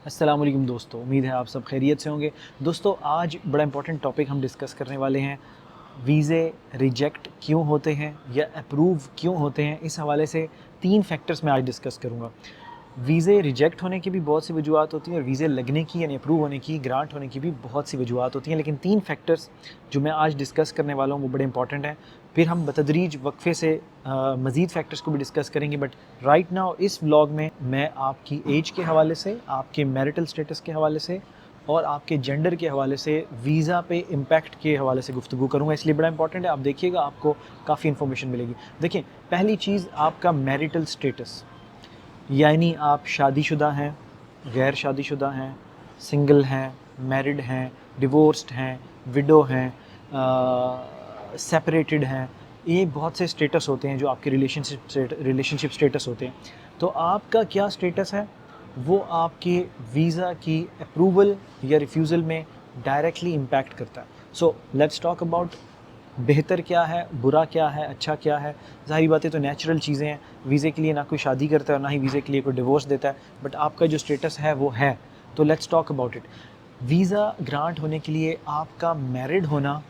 अस्सलाम वालेकुम दोस्तों, उम्मीद है आप सब खैरियत से होंगे। दोस्तों आज बड़ा इंपॉर्टेंट टॉपिक हम डिस्कस करने वाले हैं। वीज़े रिजेक्ट क्यों होते हैं या अप्रूव क्यों होते हैं, इस हवाले से 3 फैक्टर्स मैं आज डिस्कस करूँगा। वीज़े रिजेक्ट होने की भी बहुत सी वजूहत होती हैं और वीज़े लगने की यानी अप्रूव होने की, ग्रांट होने की भी बहुत सी वजूहत होती हैं, लेकिन 3 फैक्टर्स जो मैं आज डिस्कस करने वाला हूँ वो बड़े इंपॉर्टेंट हैं। फिर हम बतदरीज वक्फे से मज़ीद फैक्टर्स को भी डिस्कस करेंगे, बट राइट नाउ इस व्लॉग में मैं आपकी एज के हवाले से, आपके मैरिटल स्टेटस के हवाले से और आपके जेंडर के हवाले से, वीज़ा पे इम्पैक्ट के हवाले से गुफ्तगू करूँगा, इसलिए बड़ा इंपॉर्टेंट है। आप देखिएगा, आपको काफ़ी इन्फॉर्मेशन मिलेगी। देखिए, पहली चीज़ आपका मैरिटल स्टेटस, यानी आप शादीशुदा हैं, गैर शादीशुदा हैं, सिंगल हैं, मैरिड हैं, डिवोर्स्ड हैं, विडो हैं, सेपरेटेड हैं। ये बहुत से स्टेटस होते हैं जो आपके रिलेशनशिप स्टेटस होते हैं। तो आपका क्या स्टेटस है वो आपके वीज़ा की अप्रूवल या रिफ्यूज़ल में डायरेक्टली इम्पैक्ट करता है। सो लेट्स टॉक अबाउट बेहतर क्या है, बुरा क्या है, अच्छा क्या है। ज़ाहिर बातें तो नेचुरल चीज़ें हैं। वीज़े के लिए ना कोई शादी करता है और ना ही वीज़े के लिए कोई डिवोर्स देता है, बट आपका जो स्टेटस है वो है। तो let's talk about it. Visa grant होने के लिए आपका मैरिड होना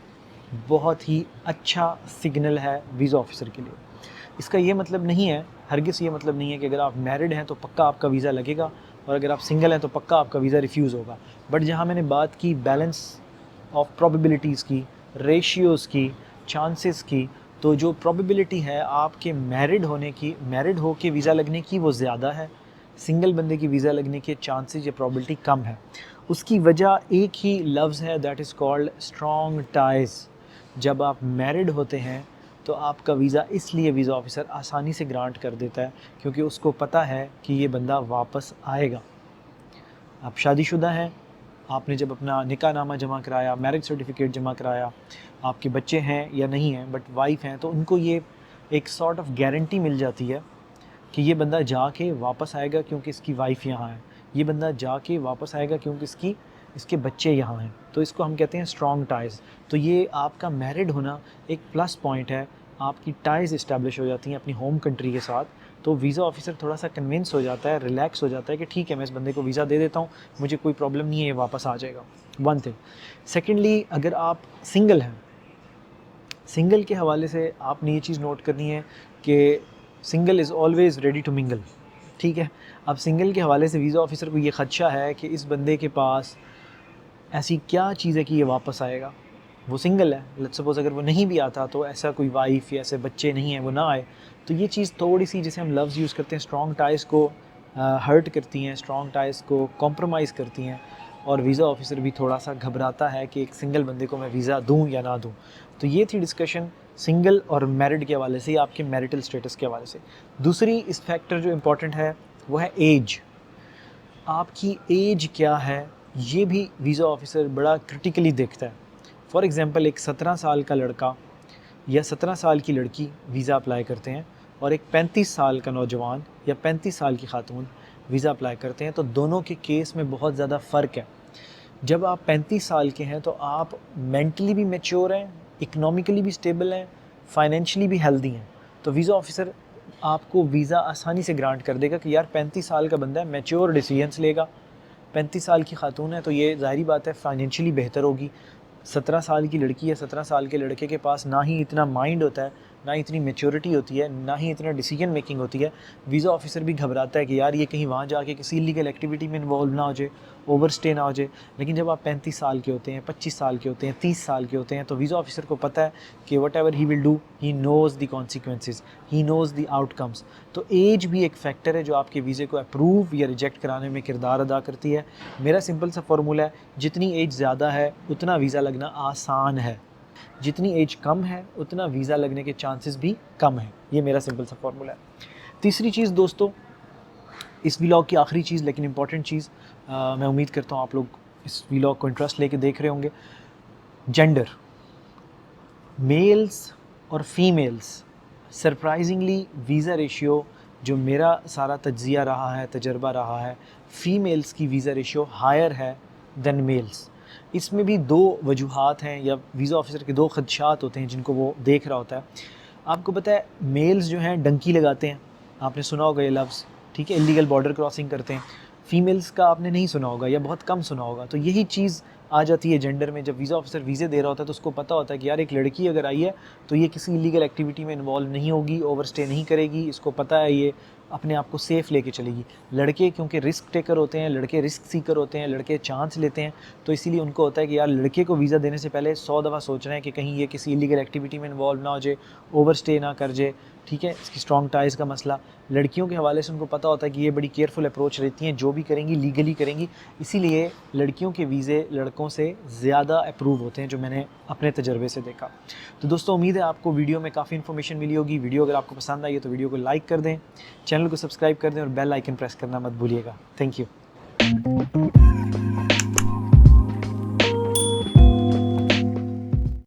बहुत ही अच्छा सिग्नल है वीज़ा ऑफिसर के लिए। इसका ये मतलब नहीं है, हरगिज़ ये मतलब नहीं है कि अगर आप मैरिड हैं तो पक्का आपका वीज़ा लगेगा और अगर आप सिंगल हैं तो पक्का आपका वीज़ा रिफ्यूज़ होगा। बट जहाँ मैंने बात की बैलेंस ऑफ प्रोबेबिलिटीज़ की, रेशियोज़ की, चांसेस की, तो जो प्रोबेबिलिटी है आपके मैरिड होने की, मैरिड हो के वीज़ा लगने की, वो ज़्यादा है। सिंगल बंदे की वीज़ा लगने के चांसेस या प्रोबेबिलिटी कम है। उसकी वजह एक ही लफ्ज़ है, that is called strong ties. जब आप मैरिड होते हैं तो आपका वीज़ा इसलिए वीज़ा ऑफिसर आसानी से ग्रांट कर देता है क्योंकि उसको पता है कि ये बंदा वापस आएगा। आप शादीशुदा हैं, आपने जब अपना निकाहनामा जमा कराया, मैरिज सर्टिफिकेट जमा कराया, आपके बच्चे हैं या नहीं हैं बट वाइफ हैं, तो उनको ये एक सॉर्ट ऑफ गारंटी मिल जाती है कि ये बंदा जाके वापस आएगा क्योंकि इसकी वाइफ यहाँ है, ये बंदा जाके वापस आएगा क्योंकि इसके बच्चे यहाँ हैं। तो इसको हम कहते हैं स्ट्रॉन्ग टाइज़। तो ये आपका मैरिड होना एक प्लस पॉइंट है, आपकी टाइज़ इस्टेब्लिश हो जाती हैं अपनी होम कंट्री के साथ। तो वीज़ा ऑफिसर थोड़ा सा कन्विंस हो जाता है, रिलैक्स हो जाता है कि ठीक है, मैं इस बंदे को वीज़ा दे देता हूँ, मुझे कोई प्रॉब्लम नहीं है, ये वापस आ जाएगा। One thing. सेकेंडली, अगर आप सिंगल हैं, सिंगल के हवाले से आपने ये चीज़ नोट करनी है कि single is always ready to mingle. ठीक है। अब सिंगल के हवाले से वीज़ा ऑफिसर को ये ख़दशा है कि इस बंदे के पास ऐसी क्या चीज़ है कि ये वापस आएगा। वो सिंगल है, लेट्स सपोज़ अगर वो नहीं भी आता तो ऐसा कोई वाइफ या ऐसे बच्चे नहीं हैं, वो ना आए। तो ये चीज़ थोड़ी सी, जिसे हम लफ्ज़ यूज़ करते हैं, स्ट्रॉन्ग टाइज़ को हर्ट करती हैं, स्ट्रॉन्ग टाइज़ को कॉम्प्रोमाइज़ करती हैं और वीज़ा ऑफिसर भी थोड़ा सा घबराता है कि एक सिंगल बंदे को मैं वीज़ा दूँ या ना दूँ। तो ये थी डिस्कशन सिंगल और मैरिड के हवाले से, आपके मैरिटल स्टेटस के हवाले से। दूसरी इस फैक्टर जो इम्पॉर्टेंट है वो है एज। आपकी एज क्या है, ये भी वीज़ा ऑफिसर बड़ा क्रिटिकली देखता है। फॉर एग्ज़ाम्पल, एक 17 साल का लड़का या 17 साल की लड़की वीज़ा अप्लाई करते हैं और एक 35 साल का नौजवान या 35 साल की खातून वीज़ा अप्लाई करते हैं, तो दोनों के केस में बहुत ज़्यादा फ़र्क है। जब आप 35 साल के हैं तो आप मेंटली भी मैच्योर हैं, इकोनॉमिकली भी स्टेबल हैं, फाइनेंशियली भी हेल्दी हैं। तो वीज़ा ऑफिसर आपको वीज़ा आसानी से ग्रांट कर देगा कि यार 35 साल का बंदा है, मैच्योर डिसीजंस लेगा। 35 साल की खातून है तो ये ज़ाहिरी बात है फाइनेंशियली बेहतर होगी। 17 साल की लड़की या 17 साल के लड़के के पास ना ही इतना माइंड होता है, ना इतनी मैच्योरिटी होती है, ना ही इतना डिसीजन मेकिंग होती है। वीज़ा ऑफिसर भी घबराता है कि यार ये कहीं वहाँ जाके किसी इलीगल एक्टिविटी में इन्वॉल्व ना हो जाए, ओवर स्टे ना हो जाए। लेकिन जब आप 35 साल के होते हैं, 25 साल के होते हैं, 30 साल के होते हैं, तो वीज़ा ऑफिसर को पता है कि what ever he will do, he knows the consequences, he knows the outcomes. तो एज भी एक फैक्टर है जो आपके वीज़े को अप्रूव या रिजेक्ट कराने में किरदार अदा करती है। मेरा सिंपल सा फार्मूला है, जितनी एज ज़्यादा है उतना वीज़ा लगना आसान है, जितनी एज कम है उतना वीज़ा लगने के चांसेस भी कम हैं। ये मेरा सिंपल सा फार्मूला है। तीसरी चीज़ दोस्तों, इस व्लॉग की आखिरी चीज़ लेकिन इंपॉर्टेंट चीज़, मैं उम्मीद करता हूँ आप लोग इस व्लॉग को इंटरेस्ट लेके देख रहे होंगे। जेंडर, मेल्स और फीमेल्स, सरप्राइजिंगली वीज़ा रेशियो, जो मेरा सारा तज्ज़िया रहा है, तजर्बा रहा है, फ़ीमेल्स की वीज़ा रेशियो हायर है दैन मेल्स। इसमें भी दो वजूहात हैं या वीज़ा ऑफिसर के दो खदशात होते हैं जिनको वो देख रहा होता है। आपको पता है, मेल्स जो हैं डंकी लगाते हैं, आपने सुना होगा ये लफ्ज़, ठीक है, इलीगल बॉर्डर क्रॉसिंग करते हैं। फीमेल्स का आपने नहीं सुना होगा या बहुत कम सुना होगा। तो यही चीज़ आ जाती है जेंडर में, जब वीज़ा ऑफिसर वीज़े दे रहा होता है तो उसको पता होता है कि यार एक लड़की अगर आई है तो ये किसी इलीगल एक्टिविटी में इन्वॉल्व नहीं होगी, ओवरस्टे नहीं करेगी, इसको पता है ये अपने आप को सेफ़ लेके चलेगी। लड़के क्योंकि रिस्क टेकर होते हैं, लड़के रिस्क सीकर होते हैं, लड़के चांस लेते हैं, तो इसीलिए उनको होता है कि यार लड़के को वीज़ा देने से पहले 100 दफ़ा सोच रहे हैं कि कहीं ये किसी इलीगल एक्टिविटी में इन्वॉल्व ना हो जाए, ओवरस्टे ना कर जाए, ठीक है। इसकी स्ट्रॉन्ग टाइज़ का मसला, लड़कियों के हवाले से उनको पता होता है कि ये बड़ी केयरफुल अप्रोच रहती हैं, जो भी करेंगी लीगली करेंगी, इसीलिए लड़कियों के वीज़े लड़कों से ज़्यादा अप्रूव होते हैं, जो मैंने अपने तजर्बे से देखा। तो दोस्तों उम्मीद है आपको वीडियो में काफ़ी इन्फॉर्मेशन मिली होगी। वीडियो अगर आपको पसंद आई है तो वीडियो को लाइक कर दें, चैनल को सब्सक्राइब कर दें और बेल आइकन प्रेस करना मत भूलिएगा। Thank you.